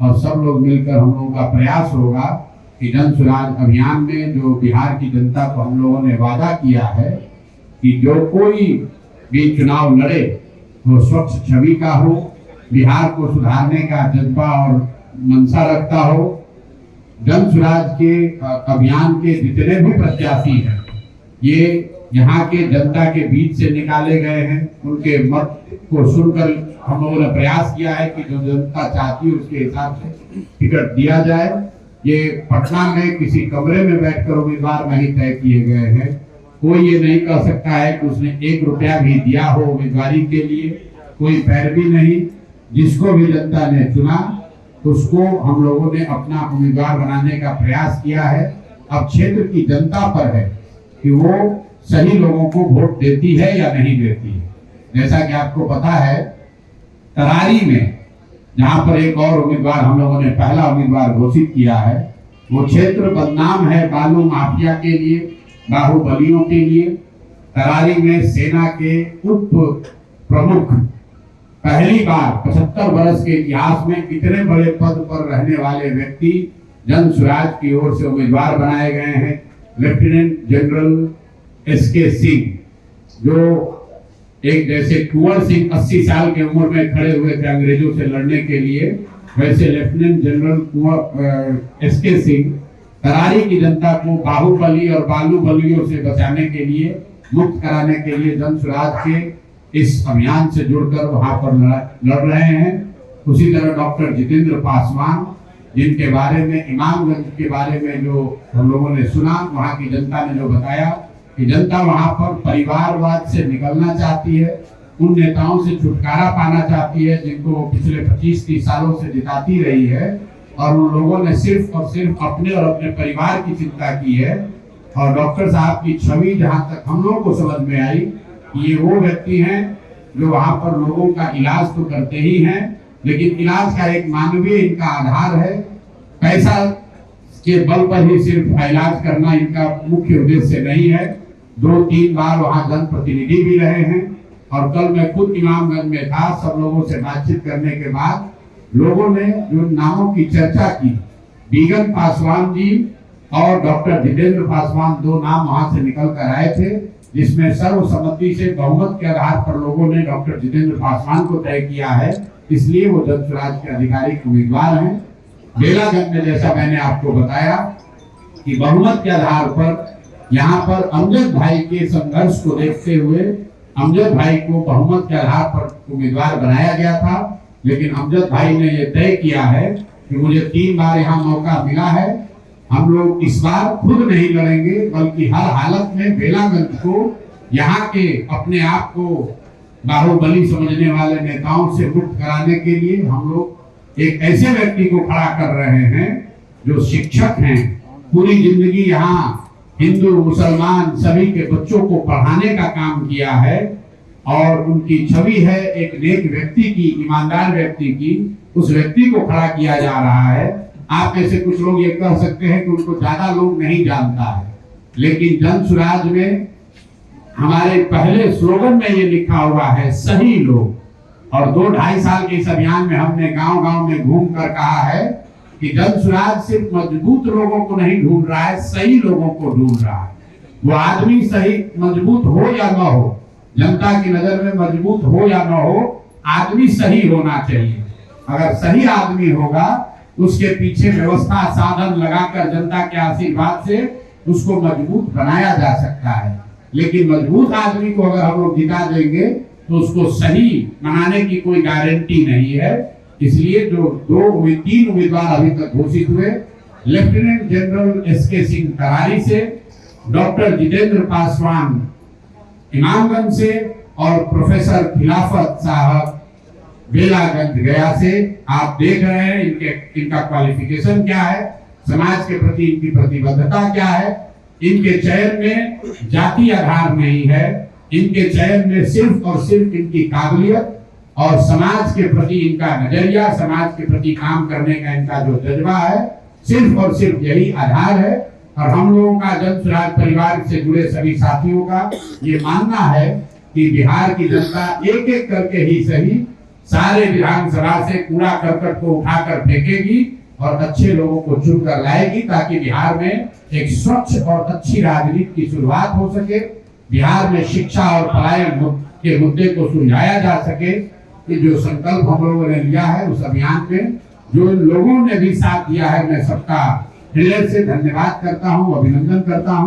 और सब लोग मिलकर हम लोगों का प्रयास होगा कि जन सुराज अभियान में जो बिहार की जनता को हम लोगों ने वादा किया है कि जो कोई भी चुनाव लड़े वो स्वच्छ छवि का हो, बिहार को सुधारने का जज्बा और मंशा रखता हो। जन सुराज के अभियान के जितने भी प्रत्याशी हैं ये यहाँ के जनता के बीच से निकाले गए हैं। उनके मत को सुनकर हम लोगों ने प्रयास किया है कि जो जनता चाहती है उसके हिसाब से टिकट दिया जाए। ये पटना में किसी कमरे में बैठकर उम्मीदवार नहीं तय किए गए हैं। कोई ये नहीं कह सकता है कि उसने 1 रुपया भी दिया हो उम्मीदवारी के लिए, कोई पैरवी नहीं। जिसको भी जनता ने चुना उसको हम लोगों ने अपना उम्मीदवार बनाने का प्रयास किया है। अब क्षेत्र की जनता पर है कि वो सही लोगों को वोट देती है या नहीं देती है। जैसा कि आपको पता है तरारी में जहां पर एक और उम्मीदवार हम लोगों ने पहला उम्मीदवार घोषित किया है, वो क्षेत्र बदनाम है बालू माफिया के लिए, बाहुबलियों के लिए। तरारी में सेना के उप प्रमुख पहली बार 75 वर्ष के इतिहास में इतने बड़े पद पर रहने वाले व्यक्ति जन सुराज की ओर से उम्मीदवार बनाए गए हैं। लेफ्टिनेंट जनरल एसके सिंह, जो एक जैसे कुंवर सिंह 80 साल की उम्र में खड़े हुए थे अंग्रेजों से लड़ने के लिए, वैसे lieutenant general SK Singh Tarari की जनता को बाहुबली और बालू बलियों से बचाने के लिए, मुक्त कराने के लिए जन सुराज के इस अभियान से जुड़कर वहां पर लड़ रहे हैं। उसी तरह डॉक्टर जितेंद्र पासवान, जिनके बारे में इमामगंज के बारे में जो हम लोगों ने सुना, वहां की जनता ने जो बताया कि जनता वहां पर परिवारवाद से निकलना चाहती है, उन नेताओं से छुटकारा पाना चाहती है जिनको पिछले 25-30 सालों से जिताती रही है, और उन लोगों ने सिर्फ और सिर्फ अपने और अपने परिवार की चिंता की है। और डॉक्टर साहब की छवि जहां तक हम लोगों को समझ में आई, ये वो व्यक्ति हैं जो वहां पर लोगों का इलाज तो करते ही हैं, लेकिन इलाज का एक मानवीय इनका आधार है। पैसा के बल पर ही सिर्फ इलाज करना इनका मुख्य उद्देश्य नहीं है। 2-3 बार वहां जनप्रतिनिधि भी रहे हैं, और कल मैं खुद इमामगंज में था। सब लोगों से बातचीत करने के बाद लोगों ने जो नामों की चर्चा की, बीगन पासवान जी और डॉक्टर जितेंद्र पासवान, 2 नाम वहां से निकल कर आए थे, जिसमें सर्वसम्मति से बहुमत के आधार पर लोगों ने डॉक्टर जितेंद्र पासवान को तय किया है। इसलिए वो जन सुराज के आधिकारिक उम्मीदवार हैं। बेलागंज में जैसा मैंने आपको बताया कि बहुमत के आधार पर यहाँ पर अमजद भाई के संघर्ष को देखते हुए अमजद भाई को बहुमत के आधार पर उम्मीदवार बनाया गया था, लेकिन अमजद भाई ने यह तय किया है कि मुझे 3 बार यहाँ मौका मिला है, हम लोग इस बार खुद नहीं लड़ेंगे, बल्कि हर हालत में बेलागंज को यहाँ के अपने आप को बाहुबली समझने वाले नेताओं से मुक्त कराने के लिए हम लोग एक ऐसे व्यक्ति को खड़ा कर रहे हैं जो शिक्षक हैं, पूरी जिंदगी यहाँ हिंदू मुसलमान सभी के बच्चों को पढ़ाने का काम किया है, और उनकी छवि है एक नेक व्यक्ति की, ईमानदार व्यक्ति की। उस व्यक्ति को खड़ा किया जा रहा है। आप में से कुछ लोग ये कह सकते हैं कि उनको ज्यादा लोग नहीं जानता है, लेकिन जन सुराज में हमारे पहले स्लोगन में ये लिखा हुआ है, सही लोग। और 2-2.5 साल के इस अभियान में हमने गांव-गांव में घूम कर कहा है कि जन सुराज सिर्फ मजबूत लोगों को नहीं ढूंढ रहा है, सही लोगों को ढूंढ रहा है। वो आदमी सही मजबूत हो या न हो, जनता की नजर में मजबूत हो या न हो, आदमी सही होना चाहिए। अगर सही आदमी होगा, उसके पीछे व्यवस्था साधन लगाकर जनता के आशीर्वाद से उसको मजबूत बनाया जा सकता है। लेकिन मजबूत आदमी को अगर हम लोग जिता देंगे तो उसको सही बनाने की कोई गारंटी नहीं है। इसलिए जो 3 उम्मीदवार अभी तक घोषित हुए, lieutenant general SK Singh Tarari से, डॉक्टर जितेंद्र पासवान इमामगंज से, और प्रोफेसर खिलाफत साहब बेलागंज गया से। आप देख रहे हैं इनका क्वालिफिकेशन क्या है, समाज के प्रति इनकी प्रतिबद्धता क्या है। इनके चयन में जाति आधार नहीं है, इनके चयन में सिर्फ और सिर्फ इनकी काबिलियत और समाज के प्रति इनका नजरिया, समाज के प्रति काम करने का इनका जो जज्बा है, सिर्फ और सिर्फ यही आधार है। और हम लोगों का जन सुराज परिवार से जुड़े सभी साथियों का ये मानना है कि बिहार की जनता एक एक करके ही सही सारे विधानसभा से कूड़ा करकट को उठाकर फेंकेगी और अच्छे लोगों को चुनकर लाएगी, ताकि बिहार में एक स्वच्छ और अच्छी राजनीति की शुरुआत हो सके, बिहार में शिक्षा और पलायन के मुद्दे को सुलझाया जा सके। कि जो संकल्प हम लोगों ने लिया है उस अभियान में जो लोगों ने भी साथ दिया है, मैं सबका हृदय से धन्यवाद करता हूं, अभिनंदन करता हूं।